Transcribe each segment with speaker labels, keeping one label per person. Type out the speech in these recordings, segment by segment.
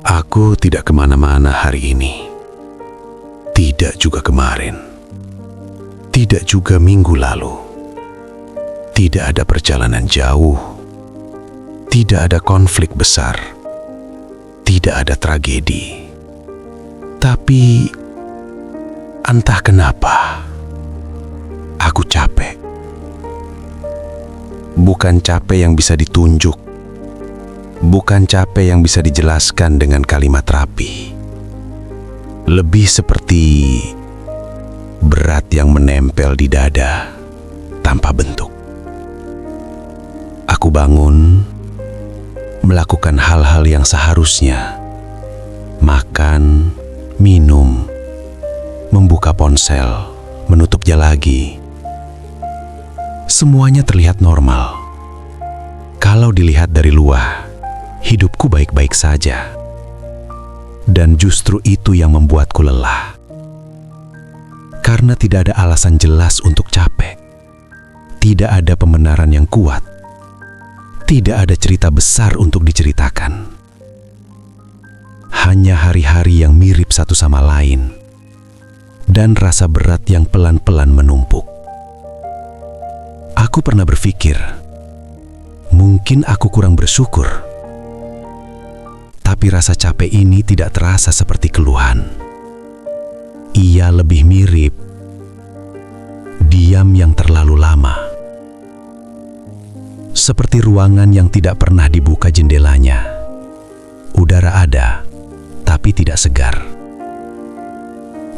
Speaker 1: Aku tidak kemana-mana hari ini. Tidak juga kemarin. Tidak juga minggu lalu. Tidak ada perjalanan jauh. Tidak ada konflik besar. Tidak ada tragedi. Tapi entah kenapa aku capek. Bukan capek yang bisa ditunjuk. Bukan capek yang bisa dijelaskan dengan kalimat rapi. Lebih seperti berat yang menempel di dada tanpa bentuk. Aku bangun, melakukan hal-hal yang seharusnya. Makan, minum, membuka ponsel, menutupnya lagi. Semuanya terlihat normal. Kalau dilihat dari luar, hidupku baik-baik saja. Dan justru itu yang membuatku lelah. Karena tidak ada alasan jelas untuk capek. Tidak ada pembenaran yang kuat. Tidak ada cerita besar untuk diceritakan. Hanya hari-hari yang mirip satu sama lain. Dan rasa berat yang pelan-pelan menumpuk. Aku pernah berpikir, mungkin aku kurang bersyukur. Tapi rasa capek ini tidak terasa seperti keluhan. Ia lebih mirip diam yang terlalu lama. Seperti ruangan yang tidak pernah dibuka jendelanya. Udara ada, tapi tidak segar.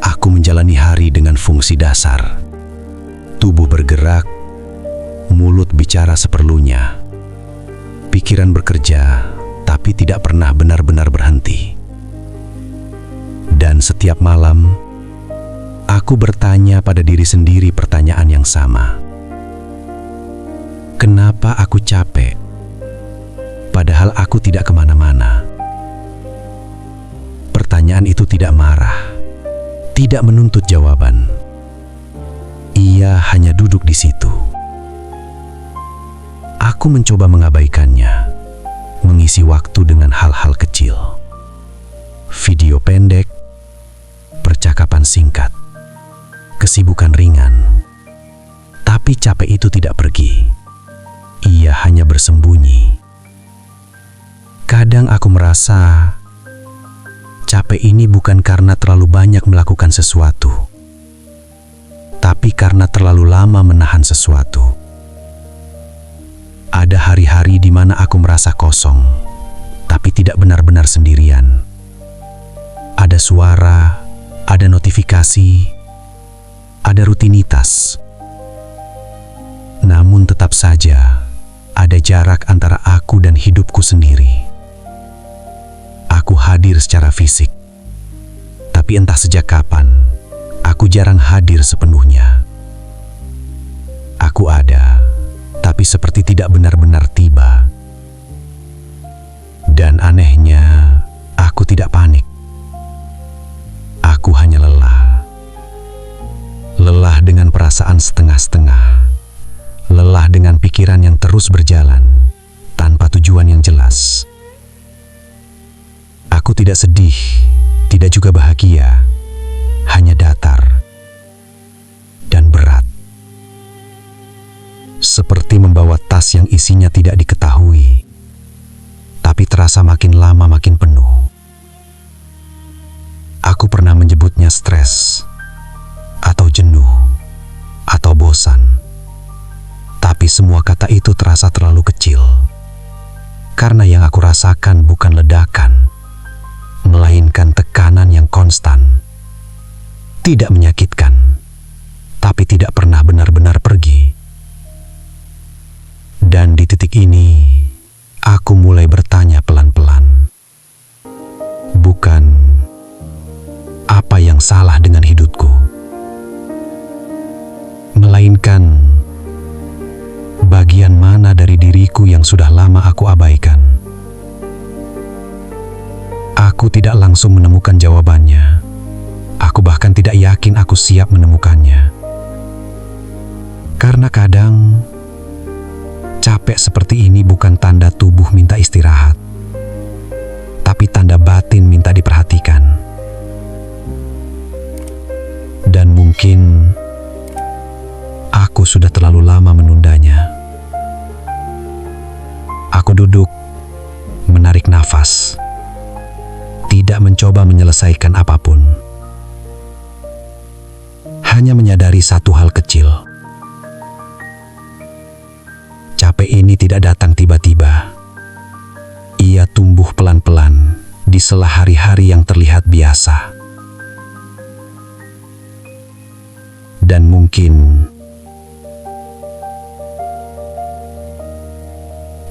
Speaker 1: Aku menjalani hari dengan fungsi dasar. Tubuh bergerak, mulut bicara seperlunya. Pikiran bekerja, tapi tidak pernah benar-benar berhenti. Dan setiap malam, aku bertanya pada diri sendiri pertanyaan yang sama. Kenapa aku capek? Padahal aku tidak kemana-mana. Pertanyaan itu tidak marah, tidak menuntut jawaban. Ia hanya duduk di situ. Aku mencoba mengabaikannya. Mengisi waktu dengan hal-hal kecil. Video pendek, percakapan singkat, kesibukan ringan. Tapi capek itu tidak pergi. Ia hanya bersembunyi. Kadang aku merasa capek ini bukan karena terlalu banyak melakukan sesuatu, tapi karena terlalu lama menahan sesuatu. Ada hari-hari di mana aku merasa kosong, tapi tidak benar-benar sendirian. Ada suara, ada notifikasi, ada rutinitas. Namun tetap saja, ada jarak antara aku dan hidupku sendiri. Aku hadir secara fisik, tapi entah sejak kapan, aku jarang hadir sepenuhnya. Aku ada, tapi seperti tidak benar-benar tiba. Dan anehnya, aku tidak panik. Aku hanya lelah. Lelah dengan perasaan setengah-setengah. Lelah dengan pikiran yang terus berjalan, tanpa tujuan yang jelas. Aku tidak sedih, tidak juga bahagia. Hanya datar dan berat. Seperti membawa tas yang isinya tidak diketahui, tapi terasa makin lama makin penuh. Aku pernah menyebutnya stres, atau jenuh, atau bosan. Tapi semua kata itu terasa terlalu kecil. Karena yang aku rasakan bukan ledakan, melainkan tekanan yang konstan. Tidak menyakitkan, tapi tidak pernah benar-benar pergi. Dan di titik ini, aku mulai bertanya pelan-pelan. Bukan apa yang salah dengan hidupku, melainkan bagian mana dari diriku yang sudah lama aku abaikan. Aku tidak langsung menemukan jawabannya. Aku bahkan tidak yakin aku siap menemukannya. Karena kadang capek seperti ini bukan tanda tubuh minta istirahat, tapi tanda batin batin minta diperhatikan. Dan mungkin aku sudah terlalu lama menundanya. Aku duduk, menarik nafas, tidak mencoba menyelesaikan apapun. Hanya menyadari satu hal kecil. Capek ini tidak datang tiba-tiba. Ia tumbuh pelan-pelan di sela hari-hari yang terlihat biasa. Dan mungkin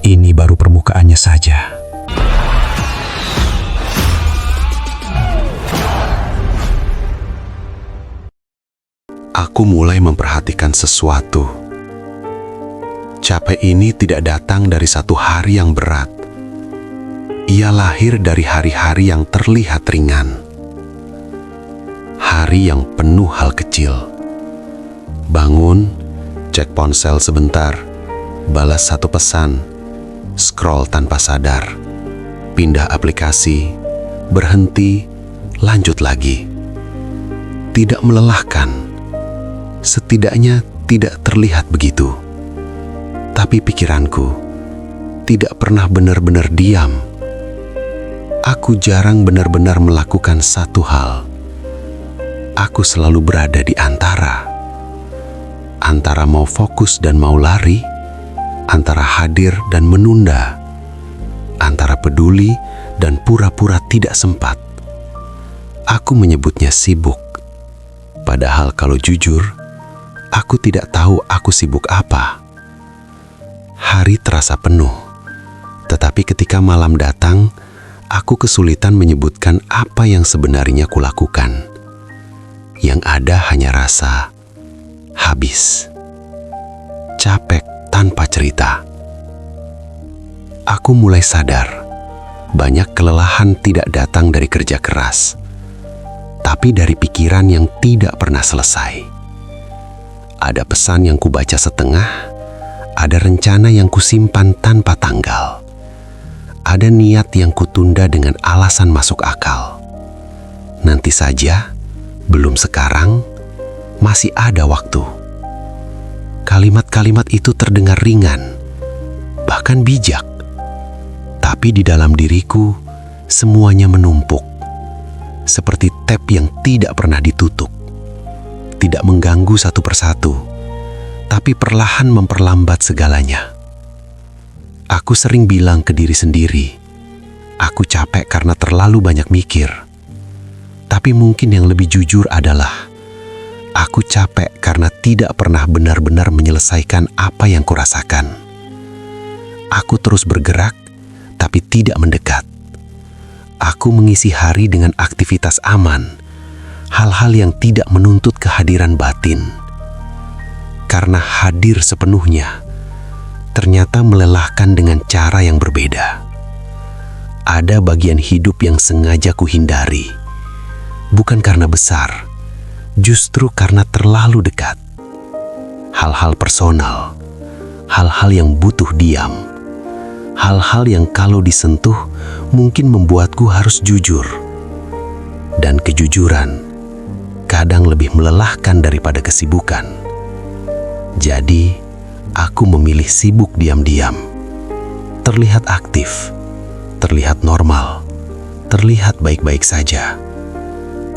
Speaker 1: ini baru permukaannya saja.
Speaker 2: Aku mulai memperhatikan sesuatu. Capek ini tidak datang dari satu hari yang berat. Ia lahir dari hari-hari yang terlihat ringan. Hari yang penuh hal kecil. Bangun, cek ponsel sebentar, balas satu pesan, scroll tanpa sadar, pindah aplikasi, berhenti, lanjut lagi. Tidak melelahkan, setidaknya tidak terlihat begitu. Tapi pikiranku tidak pernah benar-benar diam. Aku jarang benar-benar melakukan satu hal. Aku selalu berada di antara mau fokus dan mau lari, antara hadir dan menunda, antara peduli dan pura-pura tidak sempat. Aku menyebutnya sibuk. Padahal kalau jujur, aku tidak tahu aku sibuk apa. Hari terasa penuh, tetapi ketika malam datang, aku kesulitan menyebutkan apa yang sebenarnya kulakukan. Yang ada hanya rasa habis, capek tanpa cerita. Aku mulai sadar, banyak kelelahan tidak datang dari kerja keras, tapi dari pikiran yang tidak pernah selesai. Ada pesan yang kubaca setengah, ada rencana yang kusimpan tanpa tanggal, ada niat yang kutunda dengan alasan masuk akal. Nanti saja, belum sekarang, masih ada waktu. Kalimat-kalimat itu terdengar ringan, bahkan bijak. Tapi di dalam diriku, semuanya menumpuk. Seperti tap yang tidak pernah ditutup. Tidak mengganggu satu persatu, tapi perlahan memperlambat segalanya. Aku sering bilang ke diri sendiri, aku capek karena terlalu banyak mikir. Tapi mungkin yang lebih jujur adalah, aku capek karena tidak pernah benar-benar menyelesaikan apa yang kurasakan. Aku terus bergerak, tapi tidak mendekat. Aku mengisi hari dengan aktivitas aman, hal-hal yang tidak menuntut kehadiran batin. Karena hadir sepenuhnya, ternyata melelahkan dengan cara yang berbeda. Ada bagian hidup yang sengaja kuhindari, bukan karena besar, justru karena terlalu dekat. Hal-hal personal, hal-hal yang butuh diam, hal-hal yang kalau disentuh mungkin membuatku harus jujur. Dan kejujuran kadang lebih melelahkan daripada kesibukan. Jadi, aku memilih sibuk diam-diam. Terlihat aktif, terlihat normal, terlihat baik-baik saja.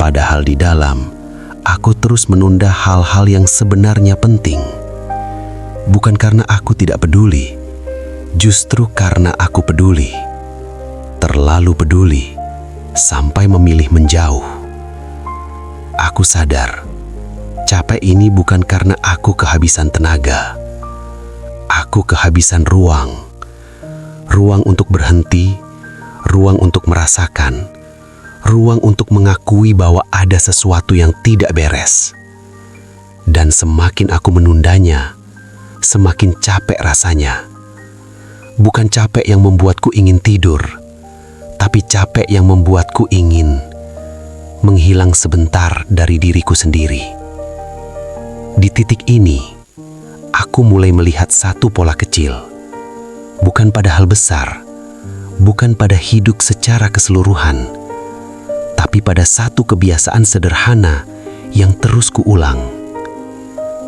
Speaker 2: Padahal di dalam, aku terus menunda hal-hal yang sebenarnya penting. Bukan karena aku tidak peduli, justru karena aku peduli. Terlalu peduli, sampai memilih menjauh. Aku sadar, capek ini bukan karena aku kehabisan tenaga. Aku kehabisan ruang. Ruang untuk berhenti, ruang untuk merasakan, ruang untuk mengakui bahwa ada sesuatu yang tidak beres. Dan semakin aku menundanya, semakin capek rasanya. Bukan capek yang membuatku ingin tidur, tapi capek yang membuatku ingin menghilang sebentar dari diriku sendiri. Di titik ini, aku mulai melihat satu pola kecil. Bukan pada hal besar, bukan pada hidup secara keseluruhan, tapi pada satu kebiasaan sederhana yang terus kuulang.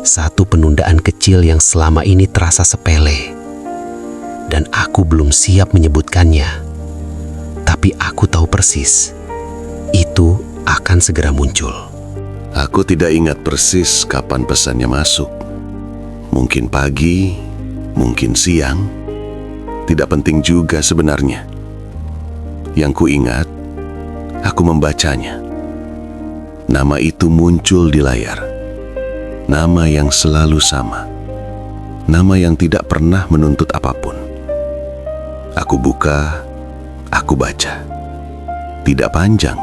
Speaker 2: Satu penundaan kecil yang selama ini terasa sepele, dan aku belum siap menyebutkannya. Tapi aku tahu persis, itu akan segera muncul.
Speaker 3: Aku tidak ingat persis kapan pesannya masuk. Mungkin pagi, mungkin siang. Tidak penting juga sebenarnya. Yang kuingat, aku membacanya. Nama itu muncul di layar. Nama yang selalu sama. Nama yang tidak pernah menuntut apapun. Aku buka, aku baca. Tidak panjang.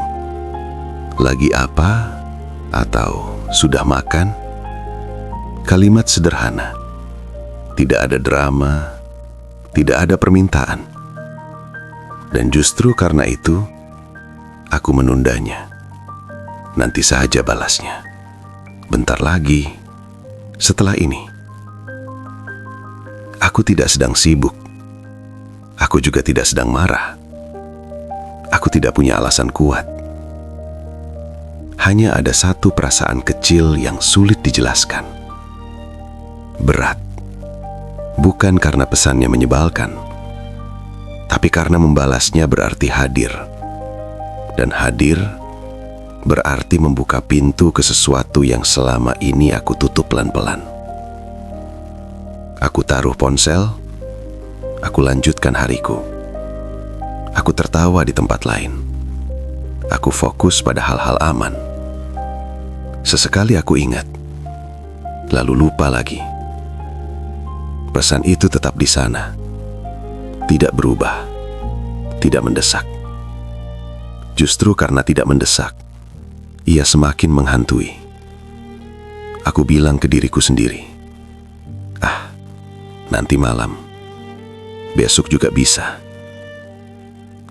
Speaker 3: Lagi apa? Atau sudah makan? Kalimat sederhana. Tidak ada drama, tidak ada permintaan. Dan justru karena itu, aku menundanya. Nanti saja balasnya. Bentar lagi, setelah ini. Aku tidak sedang sibuk. Aku juga tidak sedang marah. Aku tidak punya alasan kuat. Hanya ada satu perasaan kecil yang sulit dijelaskan. Berat. Bukan karena pesannya menyebalkan, tapi karena membalasnya berarti hadir. Dan hadir berarti membuka pintu ke sesuatu yang selama ini aku tutup pelan-pelan. Aku taruh ponsel, aku lanjutkan hariku. Aku tertawa di tempat lain. Aku fokus pada hal-hal aman. Sesekali aku ingat, lalu lupa lagi. Pesan itu tetap di sana, tidak berubah, tidak mendesak. Justru karena tidak mendesak, ia semakin menghantui. Aku bilang ke diriku sendiri, nanti malam, besok juga bisa.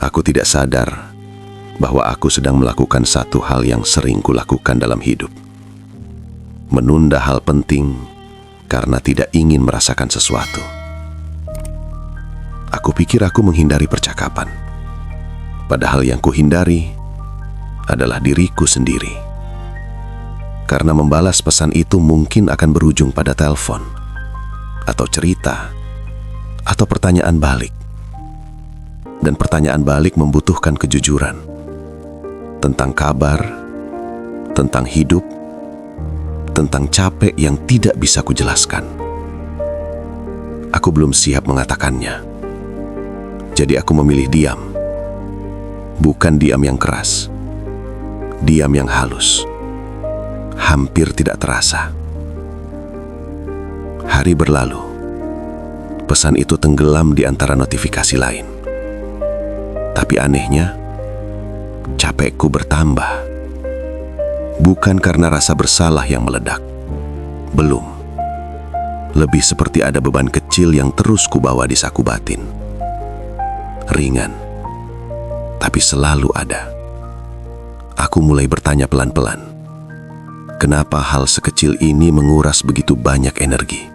Speaker 3: Aku tidak sadar bahwa aku sedang melakukan satu hal yang sering kulakukan dalam hidup. Menunda hal penting karena tidak ingin merasakan sesuatu. Aku pikir aku menghindari percakapan. Padahal yang kuhindari adalah diriku sendiri. Karena membalas pesan itu mungkin akan berujung pada telepon, atau cerita, atau pertanyaan balik. Dan pertanyaan balik membutuhkan kejujuran. Tentang kabar, tentang hidup, tentang capek yang tidak bisa kujelaskan. Aku belum siap mengatakannya. Jadi aku memilih diam. Bukan diam yang keras. Diam yang halus. Hampir tidak terasa. Hari berlalu. Pesan itu tenggelam di antara notifikasi lain. Tapi anehnya, capekku bertambah. Bukan karena rasa bersalah yang meledak. Belum. Lebih seperti ada beban kecil yang terus kubawa di saku batin. Ringan, tapi selalu ada. Aku mulai bertanya pelan-pelan, kenapa hal sekecil ini menguras begitu banyak energi?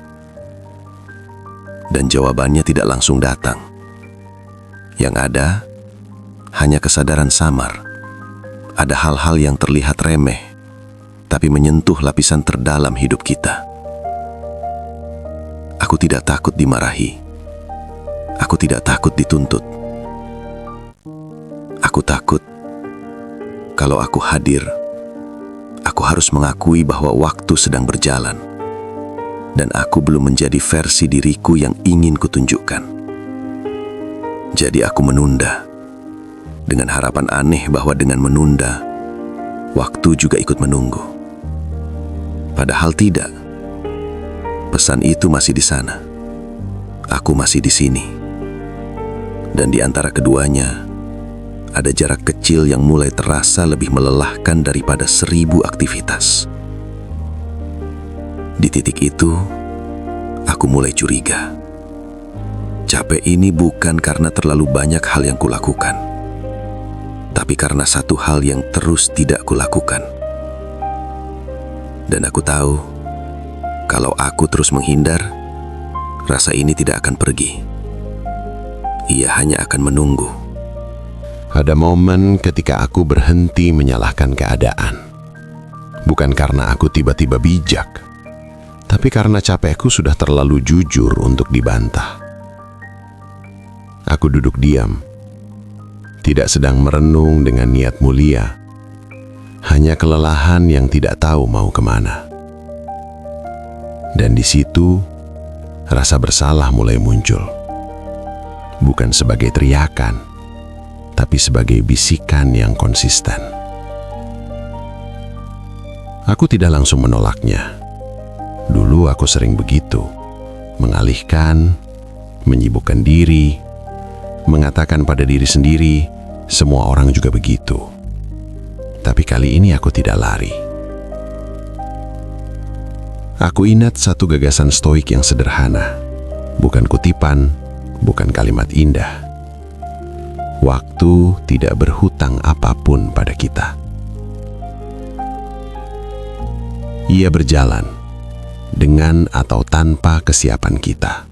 Speaker 3: Dan jawabannya tidak langsung datang. Yang ada, hanya kesadaran samar. Ada hal-hal yang terlihat remeh, tapi menyentuh lapisan terdalam hidup kita. Aku tidak takut dimarahi. Aku tidak takut dituntut. Aku takut kalau aku hadir, aku harus mengakui bahwa waktu sedang berjalan dan aku belum menjadi versi diriku yang ingin kutunjukkan. Jadi aku menunda dengan harapan aneh bahwa dengan menunda, waktu juga ikut menunggu. Padahal tidak. Pesan itu masih di sana. Aku masih di sini. Dan di antara keduanya, ada jarak kecil yang mulai terasa lebih melelahkan daripada 1000 aktivitas. Di titik itu, aku mulai curiga. Capek ini bukan karena terlalu banyak hal yang kulakukan, tapi karena satu hal yang terus tidak kulakukan. Dan aku tahu, kalau aku terus menghindar, rasa ini tidak akan pergi. Ia hanya akan menunggu.
Speaker 2: Ada momen ketika aku berhenti menyalahkan keadaan. Bukan karena aku tiba-tiba bijak, tapi karena capekku sudah terlalu jujur untuk dibantah. Aku duduk diam, tidak sedang merenung dengan niat mulia, hanya kelelahan yang tidak tahu mau kemana. Dan di situ, rasa bersalah mulai muncul. Bukan sebagai teriakan, tapi sebagai bisikan yang konsisten. Aku tidak langsung menolaknya. Dulu aku sering begitu, mengalihkan, menyibukkan diri, mengatakan pada diri sendiri, semua orang juga begitu. Tapi kali ini aku tidak lari. Aku ingat satu gagasan stoik yang sederhana, bukan kutipan, bukan kalimat indah. Waktu tidak berhutang apapun pada kita. Ia berjalan dengan atau tanpa kesiapan kita.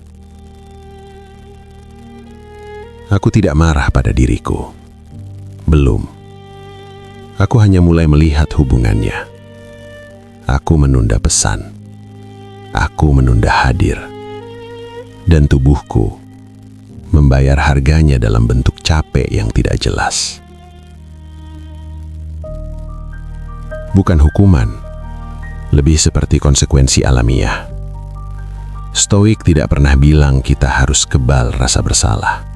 Speaker 2: Aku tidak marah pada diriku. Belum. Aku hanya mulai melihat hubungannya. Aku menunda pesan. Aku menunda hadir. Dan tubuhku membayar harganya dalam bentuk capek yang tidak jelas. Bukan hukuman, lebih seperti konsekuensi alamiah. Stoik tidak pernah bilang kita harus kebal rasa bersalah.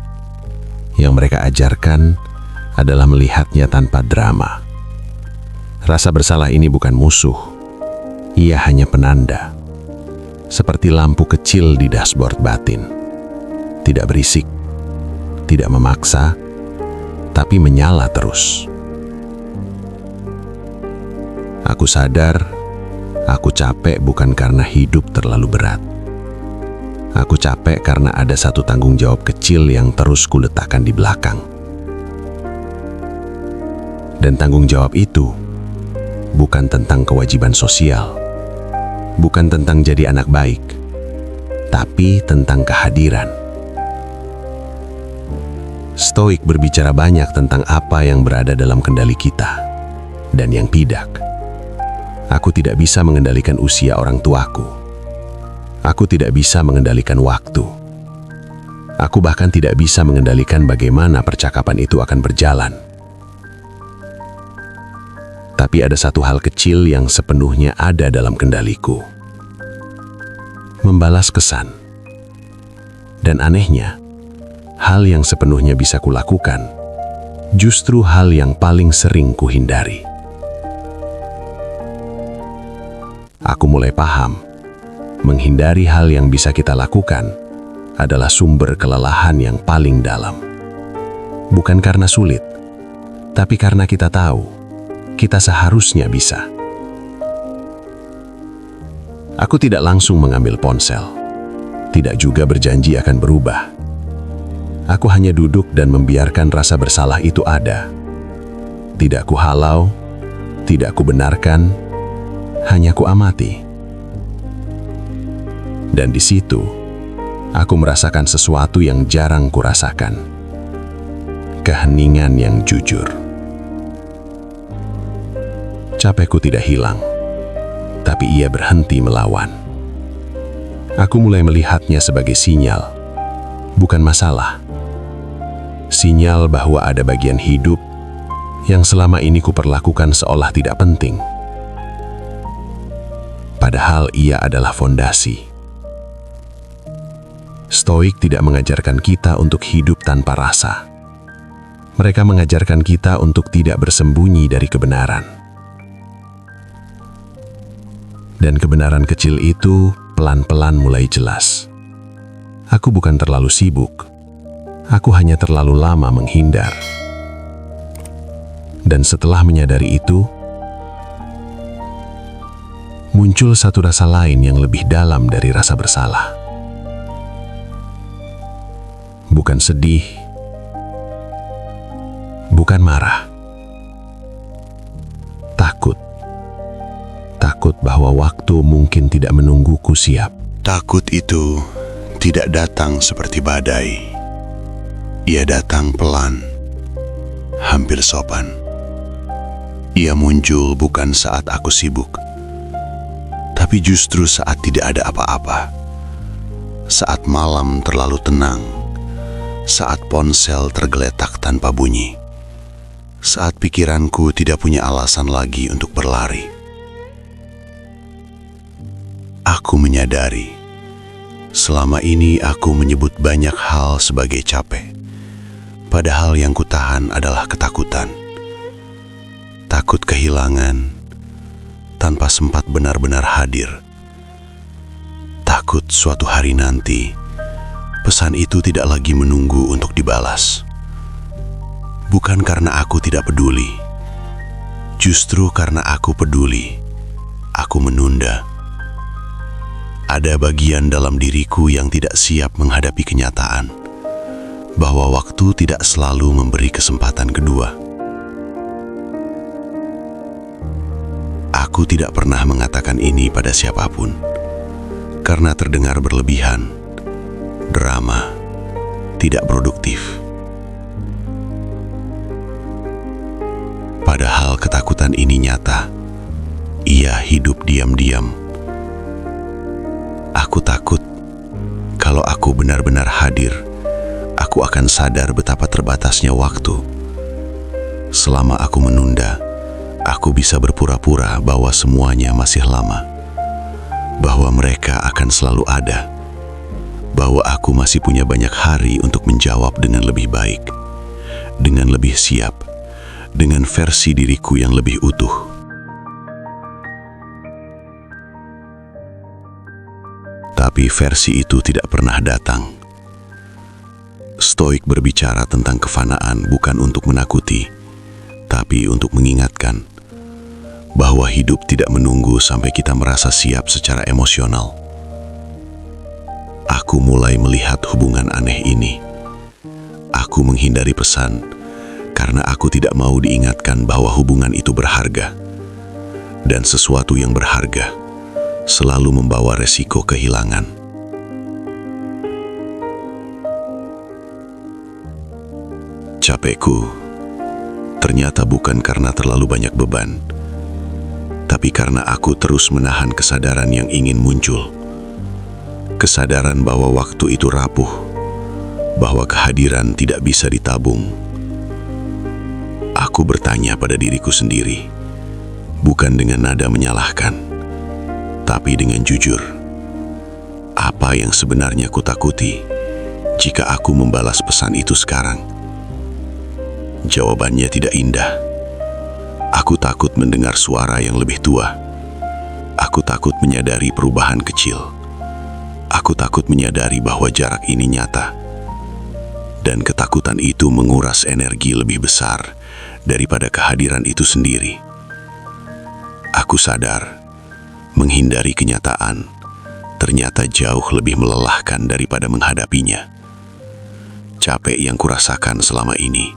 Speaker 2: Yang mereka ajarkan adalah melihatnya tanpa drama. Rasa bersalah ini bukan musuh, ia hanya penanda. Seperti lampu kecil di dashboard batin. Tidak berisik, tidak memaksa, tapi menyala terus. Aku sadar, aku capek bukan karena hidup terlalu berat. Aku capek karena ada satu tanggung jawab kecil yang terus kuletakkan di belakang. Dan tanggung jawab itu bukan tentang kewajiban sosial, bukan tentang jadi anak baik, tapi tentang kehadiran. Stoik berbicara banyak tentang apa yang berada dalam kendali kita dan yang tidak. Aku tidak bisa mengendalikan usia orang tuaku. Aku tidak bisa mengendalikan waktu. Aku bahkan tidak bisa mengendalikan bagaimana percakapan itu akan berjalan. Tapi ada satu hal kecil yang sepenuhnya ada dalam kendaliku. Membalas kesan. Dan anehnya, hal yang sepenuhnya bisa kulakukan, justru hal yang paling sering kuhindari. Aku mulai paham, menghindari hal yang bisa kita lakukan adalah sumber kelelahan yang paling dalam. Bukan karena sulit, tapi karena kita tahu, kita seharusnya bisa. Aku tidak langsung mengambil ponsel, tidak juga berjanji akan berubah. Aku hanya duduk dan membiarkan rasa bersalah itu ada. Tidak kuhalau, tidak kubenarkan, hanya kuamati. Dan di situ, aku merasakan sesuatu yang jarang kurasakan. Keheningan yang jujur. Capekku tidak hilang, tapi ia berhenti melawan. Aku mulai melihatnya sebagai sinyal, bukan masalah. Sinyal bahwa ada bagian hidup yang selama ini kuperlakukan seolah tidak penting. Padahal ia adalah fondasi. Stoik tidak mengajarkan kita untuk hidup tanpa rasa. Mereka mengajarkan kita untuk tidak bersembunyi dari kebenaran. Dan kebenaran kecil itu pelan-pelan mulai jelas. Aku bukan terlalu sibuk. Aku hanya terlalu lama menghindar. Dan setelah menyadari itu, muncul satu rasa lain yang lebih dalam dari rasa bersalah. Bukan sedih, bukan marah. Takut. Takut bahwa waktu mungkin tidak menungguku siap.
Speaker 4: Takut itu tidak datang seperti badai. Ia datang pelan,
Speaker 2: hampir sopan. Ia muncul bukan saat aku sibuk, tapi justru saat tidak ada apa-apa. Saat malam terlalu tenang, saat ponsel tergeletak tanpa bunyi, saat pikiranku tidak punya alasan lagi untuk berlari. Aku menyadari, selama ini aku menyebut banyak hal sebagai capek, padahal yang kutahan adalah ketakutan. Takut kehilangan tanpa sempat benar-benar hadir. Takut suatu hari nanti pesan itu tidak lagi menunggu untuk dibalas. Bukan karena aku tidak peduli, justru karena aku peduli, aku menunda. Ada bagian dalam diriku yang tidak siap menghadapi kenyataan bahwa waktu tidak selalu memberi kesempatan kedua. Aku tidak pernah mengatakan ini pada siapapun, karena terdengar berlebihan, drama, tidak produktif. Padahal ketakutan ini nyata. Ia hidup diam-diam. Aku takut kalau aku benar-benar hadir, aku akan sadar betapa terbatasnya waktu. Selama aku menunda, aku bisa berpura-pura bahwa semuanya masih lama, bahwa mereka akan selalu ada, bahwa aku masih punya banyak hari untuk menjawab dengan lebih baik, dengan lebih siap, dengan versi diriku yang lebih utuh. Tapi versi itu tidak pernah datang. Stoik berbicara tentang kefanaan bukan untuk menakuti, tapi untuk mengingatkan bahwa hidup tidak menunggu sampai kita merasa siap secara emosional. Aku mulai melihat hubungan aneh ini. Aku menghindari pesan karena aku tidak mau diingatkan bahwa hubungan itu berharga. Dan sesuatu yang berharga selalu membawa resiko kehilangan. Capekku ternyata bukan karena terlalu banyak beban, tapi karena aku terus menahan kesadaran yang ingin muncul. Kesadaran bahwa waktu itu rapuh, bahwa kehadiran tidak bisa ditabung. Aku bertanya pada diriku sendiri, bukan dengan nada menyalahkan, tapi dengan jujur. Apa yang sebenarnya kutakuti jika aku membalas pesan itu sekarang? Jawabannya tidak indah. Aku takut mendengar suara yang lebih tua. Aku takut menyadari perubahan kecil. Aku takut menyadari bahwa jarak ini nyata. Dan ketakutan itu menguras energi lebih besar daripada kehadiran itu sendiri. Aku sadar, menghindari kenyataan ternyata jauh lebih melelahkan daripada menghadapinya. Capek yang kurasakan selama ini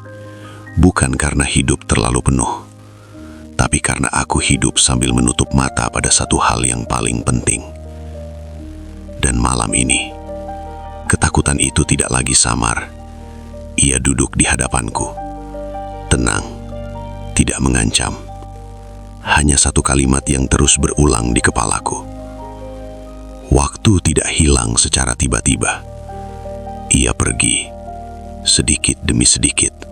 Speaker 2: bukan karena hidup terlalu penuh, tapi karena aku hidup sambil menutup mata pada satu hal yang paling penting. Dan malam ini, ketakutan itu tidak lagi samar. Ia duduk di hadapanku, tenang, tidak mengancam. Hanya satu kalimat yang terus berulang di kepalaku. Waktu tidak hilang secara tiba-tiba. Ia pergi, sedikit demi sedikit.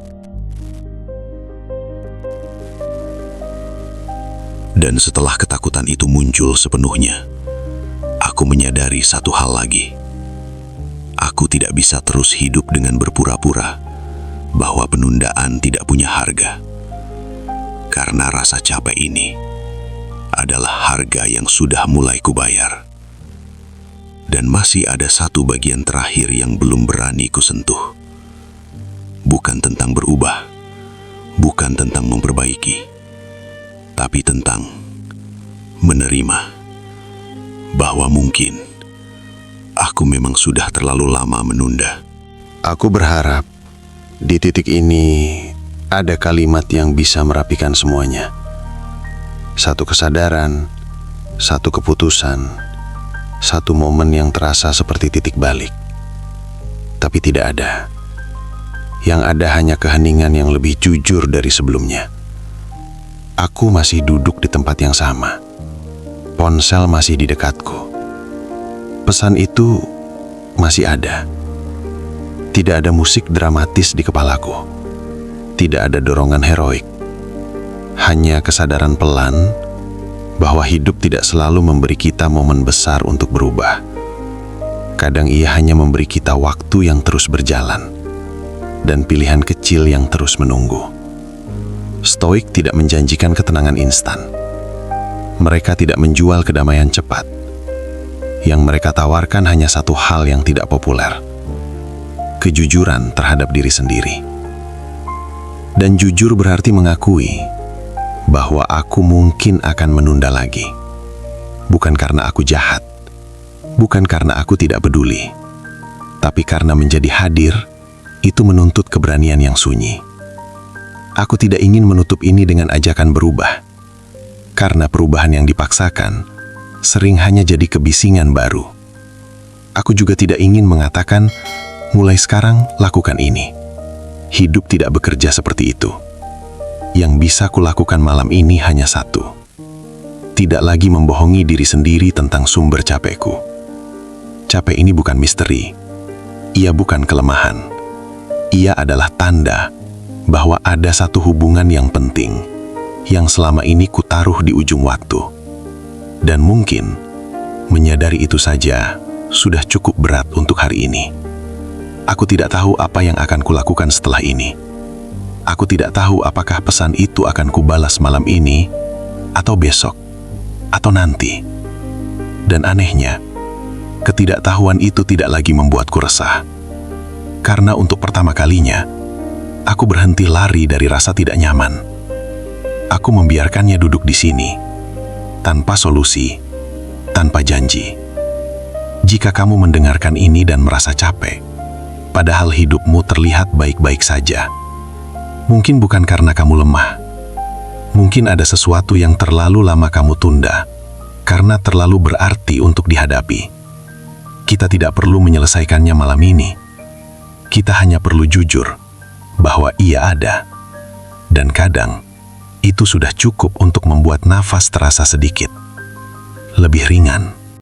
Speaker 2: Dan setelah ketakutan itu muncul sepenuhnya, aku menyadari satu hal lagi. Aku tidak bisa terus hidup dengan berpura-pura bahwa penundaan tidak punya harga. Karena rasa capek ini adalah harga yang sudah mulai kubayar. Dan masih ada satu bagian terakhir yang belum berani kusentuh. Bukan tentang berubah, bukan tentang memperbaiki, tapi tentang menerima bahwa mungkin aku memang sudah terlalu lama menunda.
Speaker 4: Aku berharap di titik ini ada kalimat yang bisa merapikan semuanya. Satu kesadaran, satu keputusan, satu momen yang terasa seperti titik balik. Tapi tidak ada. Yang ada hanya keheningan yang lebih jujur dari sebelumnya. Aku masih duduk di tempat yang sama. Ponsel masih di dekatku. Pesan itu masih ada. Tidak ada musik dramatis di kepalaku. Tidak ada dorongan heroik. Hanya kesadaran pelan bahwa hidup tidak selalu memberi kita momen besar untuk berubah. Kadang ia hanya memberi kita waktu yang terus berjalan dan pilihan kecil yang terus menunggu. Stoik tidak menjanjikan ketenangan instan. Mereka tidak menjual kedamaian cepat. Yang mereka tawarkan hanya satu hal yang tidak populer: kejujuran terhadap diri sendiri. Dan jujur berarti mengakui bahwa aku mungkin akan menunda lagi. Bukan karena aku jahat, bukan karena aku tidak peduli, tapi karena menjadi hadir itu menuntut keberanian yang sunyi. Aku tidak ingin menutup ini dengan ajakan berubah, karena perubahan yang dipaksakan sering hanya jadi kebisingan baru. Aku juga tidak ingin mengatakan, mulai sekarang lakukan ini. Hidup tidak bekerja seperti itu. Yang bisa kulakukan malam ini hanya satu: tidak lagi membohongi diri sendiri tentang sumber capekku. Capek ini bukan misteri. Ia bukan kelemahan. Ia adalah tanda bahwa ada satu hubungan yang penting yang selama ini kutaruh di ujung waktu. Dan mungkin menyadari itu saja sudah cukup berat untuk hari ini. Aku tidak tahu apa yang akan kulakukan setelah ini. Aku tidak tahu apakah pesan itu akan kubalas malam ini, atau besok, atau nanti. Dan anehnya, ketidaktahuan itu tidak lagi membuatku resah. Karena untuk pertama kalinya, aku berhenti lari dari rasa tidak nyaman. Aku membiarkannya duduk di sini, tanpa solusi, tanpa janji. Jika kamu mendengarkan ini dan merasa capek, padahal hidupmu terlihat baik-baik saja, mungkin bukan karena kamu lemah. Mungkin ada sesuatu yang terlalu lama kamu tunda, karena terlalu berarti untuk dihadapi. Kita tidak perlu menyelesaikannya malam ini. Kita hanya perlu jujur bahwa ia ada. Dan kadang, itu sudah cukup untuk membuat nafas terasa sedikit lebih ringan.